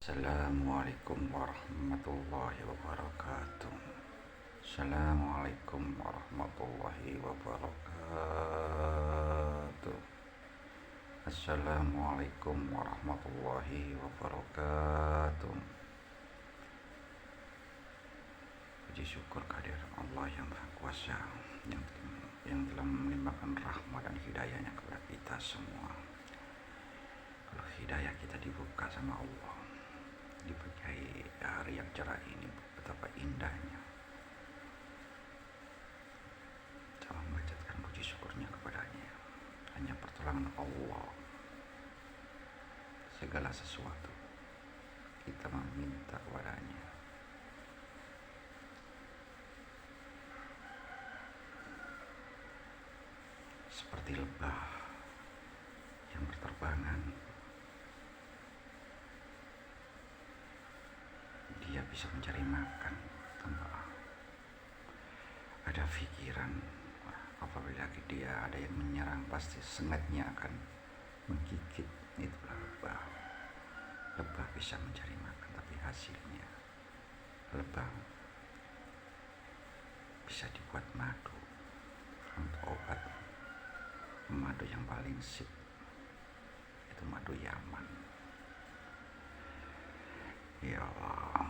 Assalamualaikum warahmatullahi wabarakatuh. Assalamualaikum warahmatullahi wabarakatuh. Assalamualaikum warahmatullahi wabarakatuh. Puji syukur kehadiran Allah yang Maha Kuasa yang telah melimpahkan rahmat dan hidayahnya kepada kita semua. Kalau hidayah kita dibuka sama Allah, diberkahi hari yang cerah ini, betapa indahnya kita memanjatkan puji syukurnya kepadanya. Hanya pertolongan Allah segala sesuatu kita meminta kepadanya. Seperti lebah yang berterbangan, dia bisa mencari makan tanpa ada pikiran. Apabila dia ada yang menyerang, pasti sengatnya akan menggigit. Itulah lebah. Lebah bisa mencari makan, tapi hasilnya lebah bisa dibuat madu untuk obat. Madu yang paling sip itu madu Yaman. Ya Allah,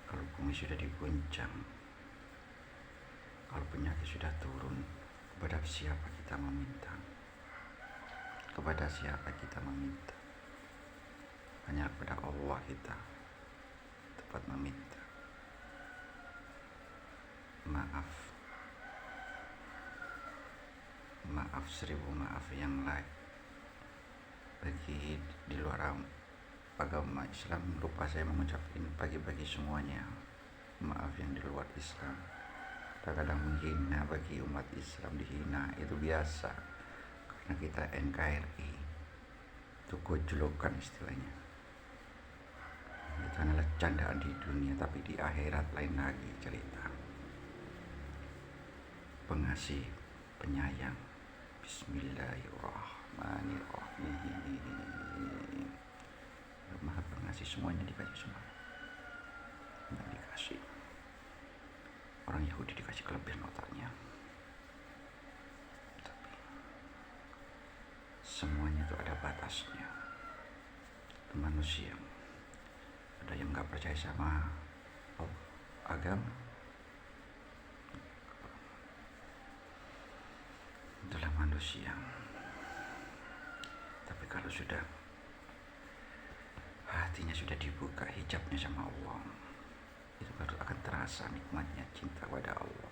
kalau bumi sudah diguncang, kalau penyakit sudah turun, kepada siapa kita meminta? Kepada siapa kita meminta? Hanya kepada Allah kita tepat meminta. Maaf seribu maaf yang lain. Bagi di luar agama Islam, lupa saya mengucapkan bagi semuanya maaf yang di luar Islam. Kadang-kadang menghina, bagi umat Islam dihina itu biasa, karena kita NKRI itu gojlokan istilahnya. Itu adalah candaan di dunia, tapi di akhirat lain lagi cerita. Pengasih, penyayang. Bismillahirrahmanirrahim. Maha pengasih, semuanya dikasih semua. Tidak dikasih. Orang Yahudi dikasih kelebihan otaknya. Tapi semuanya itu ada batasnya. Itu manusia. Ada yang nggak percaya sama agama. Itulah manusia. Tapi kalau sudah hatinya sudah dibuka hijabnya sama Allah, itu baru akan terasa nikmatnya cinta kepada Allah.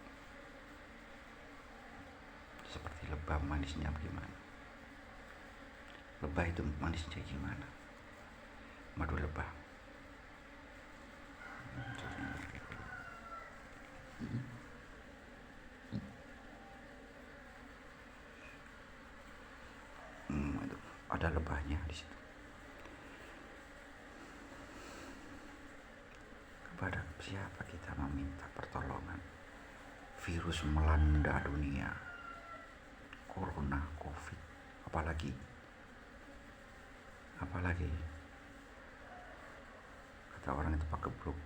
Seperti lebah, manisnya bagaimana? Lebah itu manisnya gimana? Madu lebah. Itu ada lebahnya di situ. Kepada siapa kita meminta pertolongan? Virus melanda dunia, corona, covid, apalagi kata orang itu pakai blok,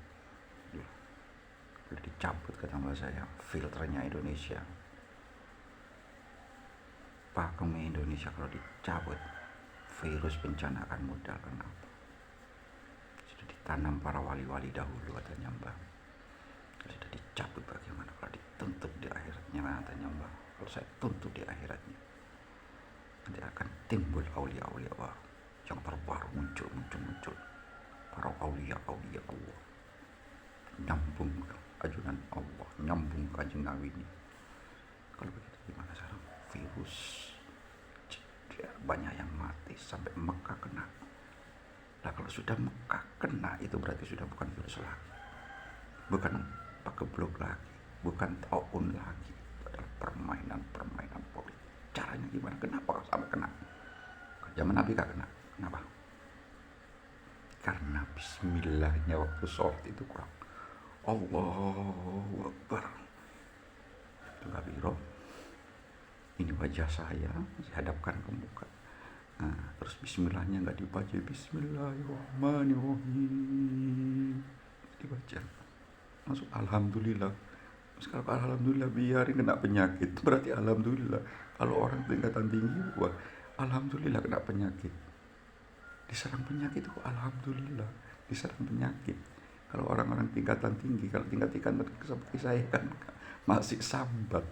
boleh dicabut kata mbak saya filternya Indonesia. Pakemnya Indonesia kalau dicabut, virus bencana akan modal. Kenapa? Sudah ditanam para wali-wali dahulu katanya mbak. Kalau sudah dicabut bagaimana? Kalau dituntut di akhiratnya katanya mbak. Kalau saya tuntut di akhiratnya, nanti akan timbul aulia-aulia baru yang terbaru, muncul para aulia-aulia Allah, nyambung ke ajunan Allah, nyambung ke kanjeng Nabi ini. Kalau begitu gimana sekarang? Virus banyak yang mati sampai Mekah kena. Nah kalau sudah Mekah kena, itu berarti sudah bukan virus lagi, bukan pakai blok lagi, bukan taun lagi. Itu adalah permainan politik. Caranya gimana? Kenapa kalau sampai kena? Zaman Nabi gak kena. Kenapa? Karena bismillahnya waktu sholat itu kurang. Allahu Akbar. Itu gak biro. Ini wajah saya hadapkan ke muka. Nah, terus bismillahnya nggak dibaca, bismillahirrahmanirrahim dibaca, masuk alhamdulillah. Terus kalau alhamdulillah biarin kena penyakit, berarti alhamdulillah. Kalau orang tingkatan tinggi, wah alhamdulillah kena penyakit. Diserang penyakit itu alhamdulillah, diserang penyakit. Kalau orang-orang tingkatan tinggi, kalau tingkatan seperti saya kan masih sambat,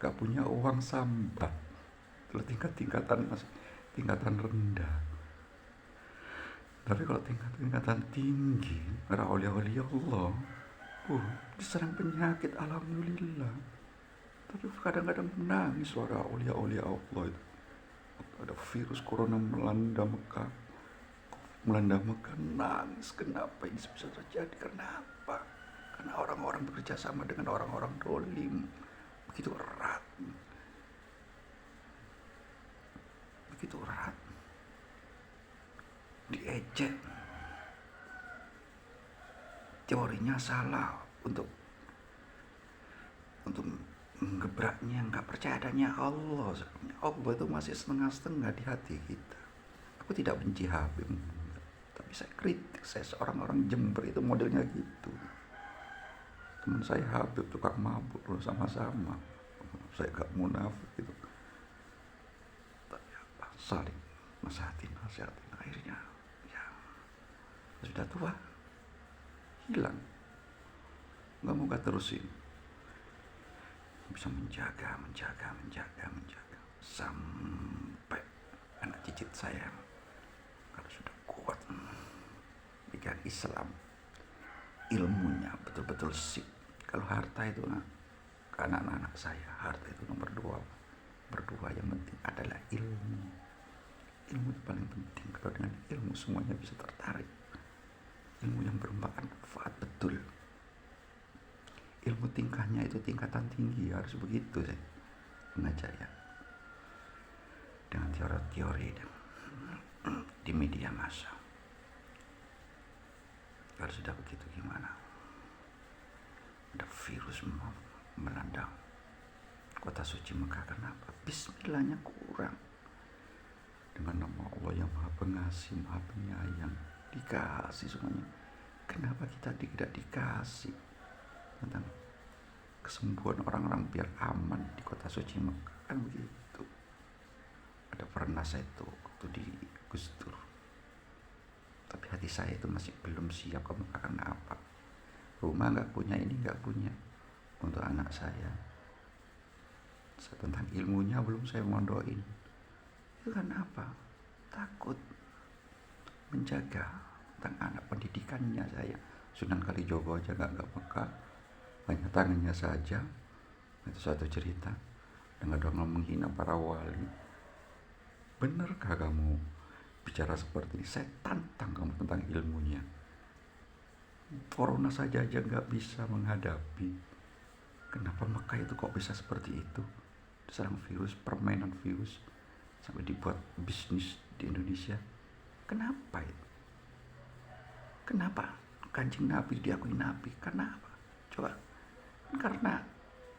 gak punya uang sambat. Kalau tingkatan masih tingkatan rendah. Tapi kalau tingkatan tinggi, para awliya Allah, diserang penyakit alhamdulillah. Tapi kadang-kadang menangis suara awliya Allah itu. Ada virus corona melanda Mekah, nangis. Kenapa ini bisa terjadi? Kenapa? Karena orang-orang bekerja sama dengan orang-orang dolim, begitu erat, diejek, teorinya salah untuk menggebraknya, nggak percaya adanya Allah. Allah itu masih setengah-setengah di hati kita. Aku tidak benci Habib, tapi saya kritik. Saya seorang orang Jember itu modelnya gitu. Teman saya Habib tukang mabuk loh, sama-sama. Saya gak munafik gitu. Tapi apa, saling nasihatin. Akhirnya ya sudah tua, hilang. Gak mau terusin. Bisa menjaga sampai anak cicit saya kalau sudah kuat pegang Islam, ilmunya betul-betul sip. Kalau harta itu ke anak-anak saya, harta itu nomor dua. Yang penting adalah ilmu itu paling penting. Kalau dengan ilmu semuanya bisa tertarik, ilmu yang bermanfaat betul. Ilmu tingkahnya itu tingkatan tinggi, harus begitu saya mengajar ya. Dengan teori-teori di media massa. Kalau sudah begitu gimana? Ada virus melanda kota suci Mekah. Kenapa? Bismillahnya kurang. Dengan nama Allah yang Maha Pengasih, Maha Penyayang, dikasih semuanya. Kenapa kita tidak dikasih tentang kesembuhan orang-orang biar aman di kota suci Mekah? Kan begitu. Ada pernah saya itu waktu di Gus Dur, tapi hati saya itu masih belum siap ke Mekah. Karena apa? Rumah nggak punya, ini nggak punya untuk anak saya. Tentang ilmunya belum saya mondoin. Itu kan apa? Takut menjaga tentang anak pendidikannya saya. Sunan Kalijogo aja nggak Mekah, banyak tangannya saja. Itu satu cerita. Dengan dong menghina para wali. Benarkah kamu bicara seperti ini? Saya tantang kamu tentang ilmunya. Corona saja nggak bisa menghadapi. Kenapa Mekah itu kok bisa seperti itu? Diserang virus, permainan virus, sampai dibuat bisnis di Indonesia. Kenapa itu? Kenapa Kanjeng Nabi diakui Nabi? Kenapa? Coba. Karena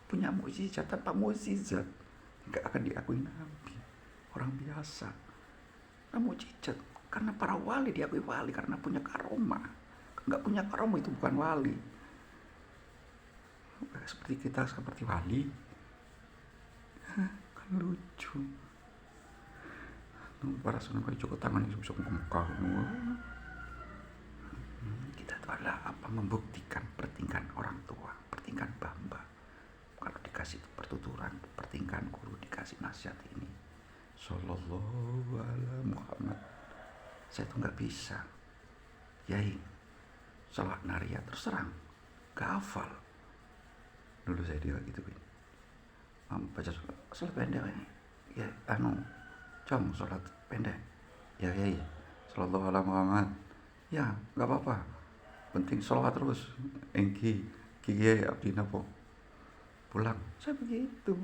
punya mukjizat. Tanpa mukjizat nggak akan diakui Nabi. Orang biasa. Karena mukjizat. Karena para wali diakui wali karena punya karomah. Nggak punya karomah itu bukan wali. Seperti kita seperti wali. Kan lucu. Para Sunan Kalijogo tangannya bisa ke Mekah. Kita itu adalah apa? Membuktikan pertingkatan orang tua, pertingkatan bamba. Kalau dikasih pertuturan, pertingkatan guru, dikasih nasihat ini, Sallallahu alaihi Muhammad. Saya tuh nggak bisa, yai, salat naria terserang, gak hafal. Dulu saya dia gitu, baca salat pendek, ya, salat pendek, ya, Sallallahu alaihi Muhammad. Ya, nggak apa-apa. Penting sholawat terus. Engki, kiye, abdi napa. Pulang. Saya begitu.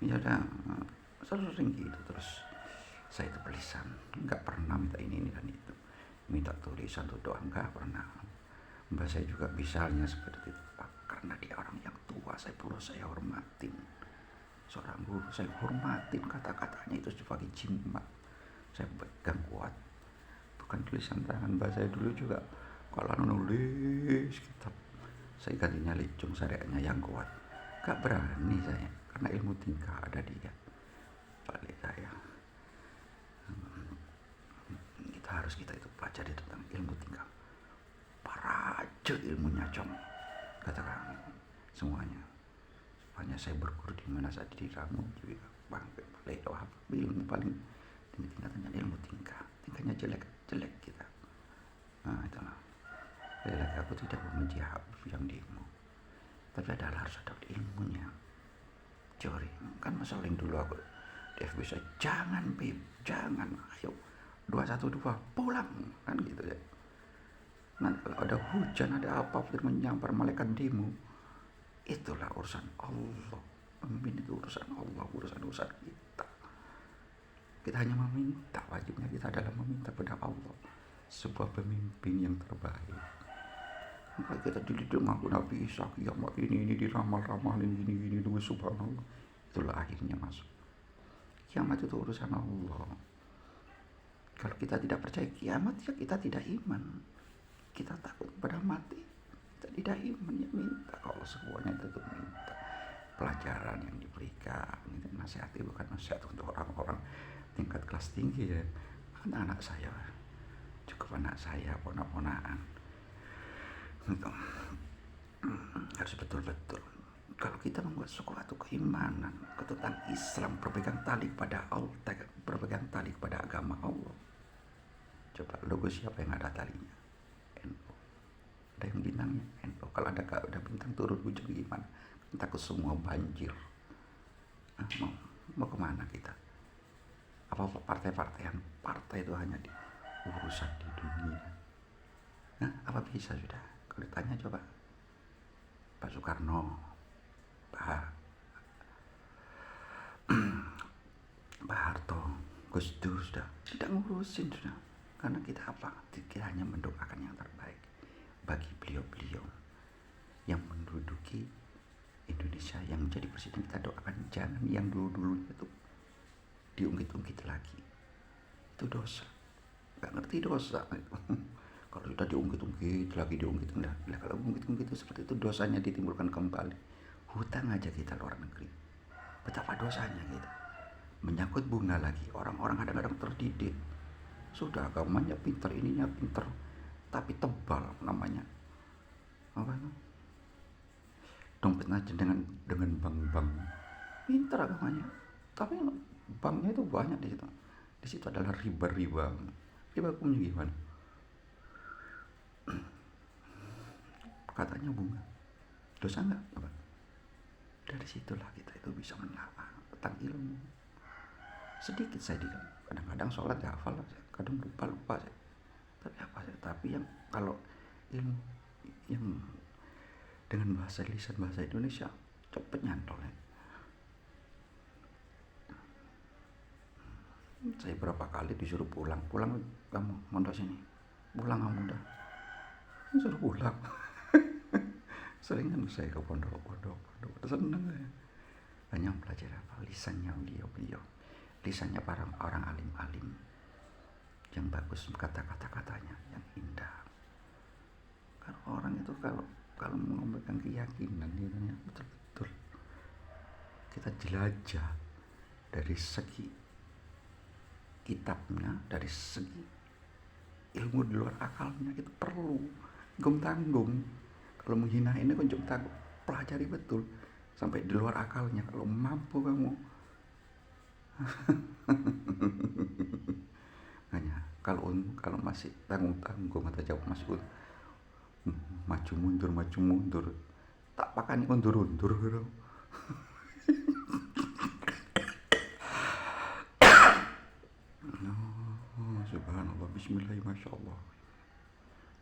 Ya udah, sering gitu terus. Saya itu belisan, nggak pernah minta ini dan itu. Minta tulisan atau doa nggak pernah. Mbak saya juga misalnya seperti itu. Karena dia orang yang tua, saya hormatin. Seorang guru saya hormatin, kata-katanya itu sebagai jimat. saya pegang kuat. Bukan tulisan tangan, bahasa dulu juga kalau nulis kitab saya gantinya licung syariatnya yang kuat. Gak berani saya karena ilmu tingkah ada dia balik saya. Kita itu pelajari tentang ilmu tingkah. Para aja ilmunya jom katakan semuanya. Supaya saya berguru di mana saja di ramu juga balik doa ilmu paling tinggi tingkatannya ilmu tingkah. Tingkahnya jelek kita. Nah itulah. Lagi aku tidak membenci yang demo, tapi adalah harus ada ilmunya. Curi kan masalah yang dulu aku di FB saya jangan ayo 212 pulang kan gitu ya. Nanti kalau ada hujan ada apa menyampar malaikat demo, itulah urusan Allah. Pemimpin itu urusan Allah, urusan kita. Kita hanya meminta, wajibnya kita adalah meminta pada Allah sebuah pemimpin yang terbaik. Maka kita dididik ngaku Nabi Isa kiamat ini diramal-ramalin gini dulu subhanallah. Itulah akhirnya masuk. Kiamat itu urusan Allah. Kalau kita tidak percaya kiamat ya kita tidak iman. Kita takut pada mati. Kita tidak iman ya minta kalau semuanya itu minta. Pelajaran yang diberikan itu nasihat itu bukan nasihat untuk orang-orang tingkat kelas tinggi ya. Anak-anak saya cukup anak saya ponak-ponakan itu harus betul-betul kalau kita membuat suatu keimanan tentang Islam berpegang tali pada Allah, berpegang tali pada agama Allah. Coba logo siapa yang ada talinya? NU. Ada yang bintangnya NU. Kalau ada bintang turun hujan gimana? Takut semua banjir. Mau kemana kita? Apa partai-partai itu hanya di urusan di dunia? Apa bisa sudah? Kalau ditanya coba Pak Soekarno, Pak Harto, Gus Dur sudah tidak ngurusin sudah. Karena kita apa? Kita hanya mendoakan yang terbaik bagi beliau-beliau yang menduduki Indonesia, yang menjadi presiden. Kita doakan jangan yang dulu-dulunya itu diungkit-ungkit lagi. Itu dosa. Gak ngerti dosa. Kalau sudah diungkit-ungkit lagi kalau ungkit-ungkit itu seperti itu dosanya ditimbulkan kembali. Hutang aja kita luar negeri. Betapa dosanya kita. Menyangkut bunga lagi. Orang-orang kadang-kadang terdidik. Sudah agamanya pinter, ininya pinter, tapi tebal namanya. Apa itu? Dompet aja dengan bank-bank. Pinter agamanya. Tapi banknya itu banyak di situ. Di situ adalah riba. Riba punya gimana? Katanya bunga. Dosa enggak? Apa? Dari situlah kita itu bisa menelaah tentang ilmu. Sedikit saya kadang-kadang sholat ya hafal, kadang lupa saya. Tapi apa saya? Tapi yang kalau ilmu yang dengan bahasa lisan bahasa Indonesia cepet nyantol ya. Saya berapa kali disuruh pulang kamu mondok sini, pulang kamu udah suruh pulang. Sering kan saya ke pondok seneng ya. Banyak belajar apa lisannya beliau, lisannya para orang alim yang bagus, kata-katanya yang indah. Karena orang itu kalau mengobrolkan keyakinan gitu ya, betul-betul kita jelajah dari segi kitabnya, dari segi ilmu di luar akalnya, itu perlu tanggung. Kalau menghina ini kan tanggung, pelajari betul sampai di luar akalnya kalau mampu kamu. Hanya kalau masih tanggung atau jawab masuk maju mundur tak pakai undur gitu. Subhanallah, bismillah, masya Allah.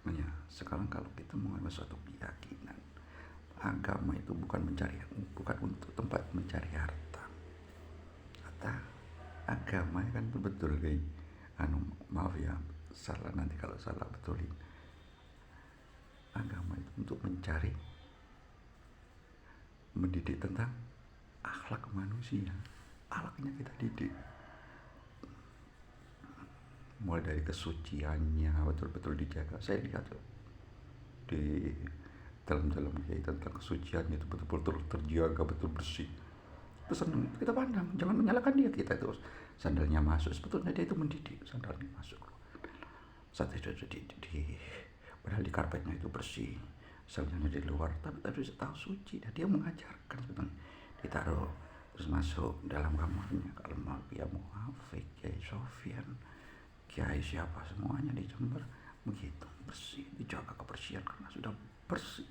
Ya, sekarang kalau kita mengambil suatu keyakinan, agama itu bukan untuk tempat mencari harta. Agama kan betul kayak maaf ya, salah nanti kalau salah betulin. Agama itu untuk mendidik tentang akhlak manusia. Akhlaknya kita didik. mulai dari kesuciannya betul-betul dijaga. Saya lihat di dalam kiai tentang kesuciannya itu betul-betul terjaga, betul bersih. Itu senang kita pandang, jangan menyalahkan dia. Kita itu sandalnya masuk, sebetulnya dia itu mendidik, sandalnya masuk. Saat itu padahal di karpetnya itu bersih, sandalnya di luar, tapi tadi tahu suci dan dia mengajarkan sebetulnya. Ditaruh terus masuk dalam kamarnya, kalau mau Kiai Muafik, Kiai Sofian, Kiai siapa semuanya di Jember begitu bersih, dijaga kebersihan karena sudah bersih,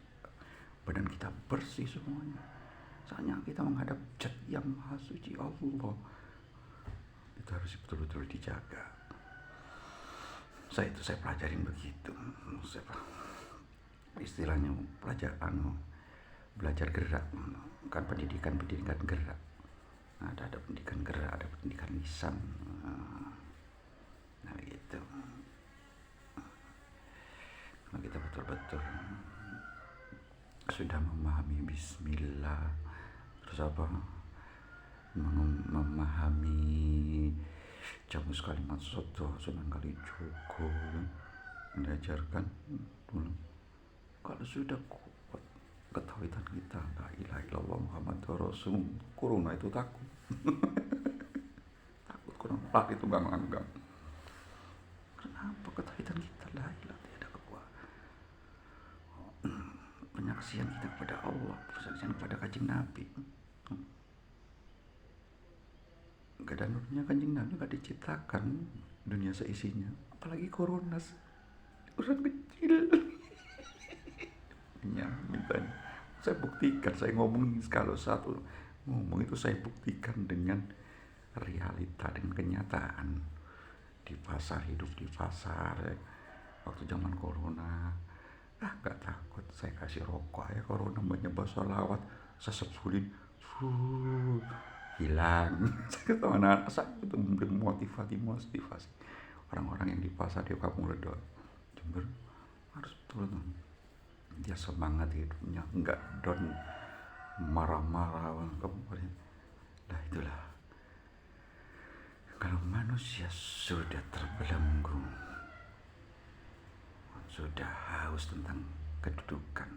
badan kita bersih semuanya. Soalnya kita menghadap zat yang maha suci Allah, itu harus betul-betul dijaga. Saya pelajarin begitu. Istilahnya belajar gerak, kan pendidikan gerak. Ada pendidikan gerak, ada pendidikan lisan. Nah gitu. Kalau kita betul-betul sudah memahami Bismillah, terus memahami Jamus Kalimat Soto, Sunan Kalijogo, mengajarkan dulu. Kalau sudah kuat ketahuitan kita, la ilaha illallah Muhammadur Rasul, corona itu takut. Takut corona, itu enggak. Kenapa ketahuitan kita la ilaha tidak kekuatan. Penyaksian kita kepada Allah, penyaksian kepada Kanjeng Nabi. Gak ada nurnya Kanjeng Nabi, gak diciptakan dunia seisinya, apalagi corona, urusan kecil. Ya, mintanya saya buktikan, saya ngomong kalau satu ngomong itu saya buktikan dengan realita, dengan kenyataan di pasar, hidup di pasar waktu zaman corona. Gak takut, saya kasih rokok ya, corona menyebar sholawat, saya sebulin hilang. Saya ketemu anak saya itu motivasi orang-orang yang di pasar di Kampung Ledo Jember harus betul dia semangat hidupnya, enggak down, marah-marah kemudian. Nah itulah, kalau manusia sudah terbelenggu, sudah haus tentang kedudukan,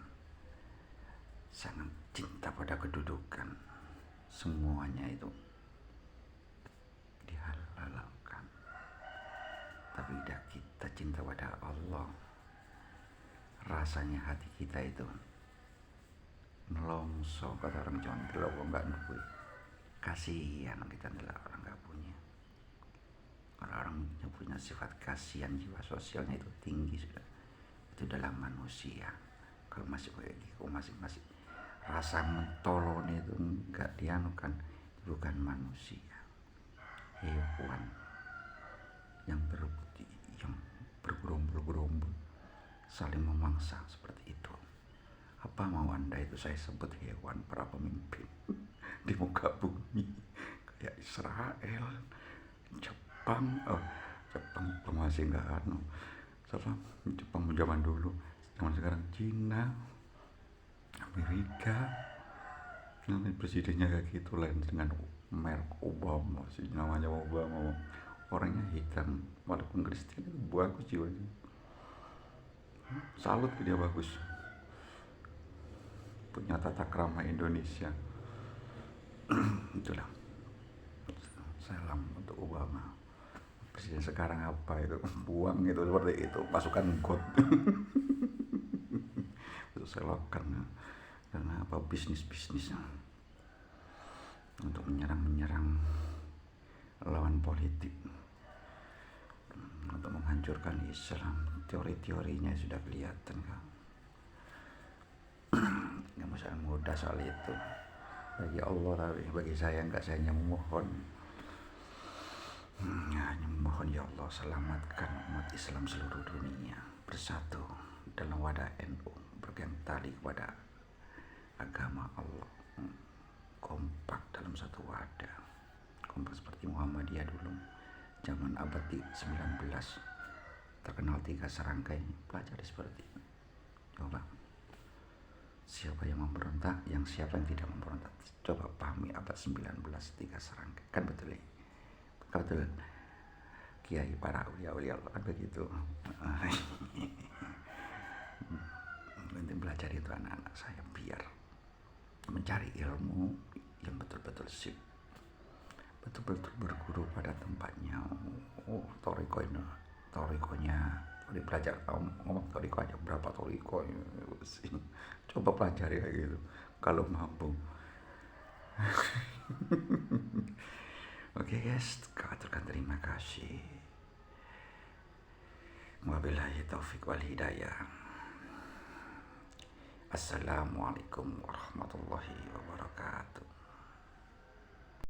sangat cinta pada kedudukan, semuanya itu dihalalkan. Tapi udah kita cinta pada Allah, rasanya hati kita itu nelongso, kata orang Jawa, delok nggak duwe. Kasihan kita adalah orang nggak punya. Kalau orang yang punya sifat kasihan, jiwa sosialnya itu tinggi sudah, itu dalam manusia. Kalau masih kayak gitu, masih rasa mentolon itu enggak dianukan, bukan manusia, hewan yang berebut, yang bergerombol saling memangsa seperti itu. Apa mau Anda itu saya sebut hewan para pemimpin di muka bumi, kayak Israel, Jepang masih enggak Jepang zaman dulu, zaman sekarang Cina, Amerika, nanti presidennya kayak gitu, lain dengan merek Obama sih, namanya Obama, orangnya hitam walaupun Kristen, itu bagus jiwanya, salut dia, bagus, punya tata krama Indonesia. Itulah, salam untuk Obama. Presiden sekarang apa itu, buang itu seperti itu, pasukan God. Itu selokan karena apa, bisnisnya untuk menyerang lawan politik, untuk menghancurkan Islam. Teori-teorinya sudah kelihatan kan. Nggak usah mudah soal itu bagi Allah, tapi bagi saya enggak. Saya hanya memohon, ya Allah, selamatkan umat Islam seluruh dunia bersatu dalam wadah NU, berpegang tali kepada agama Allah, kompak dalam satu wadah, kompak seperti Muhammadiyah dulu zaman abad 19, terkenal 3 serangkai. Pelajari seperti itu, coba siapa yang memberontak, siapa yang tidak memberontak, coba pahami abad 19, 3 serangkai, kan betul ya? Betul. kiai para ulia Allah kan begitu. Nanti belajar itu anak-anak saya biar mencari ilmu yang betul-betul sip, betul-betul berguru pada tempatnya. Torikonya udah belajar, ngomong toriko aja berapa toriko, coba pelajari kayak gitu kalau mampu. Oke guys, katakan terima kasih. Wabillahi taufik wal hidayah. Assalamualaikum warahmatullahi wabarakatuh.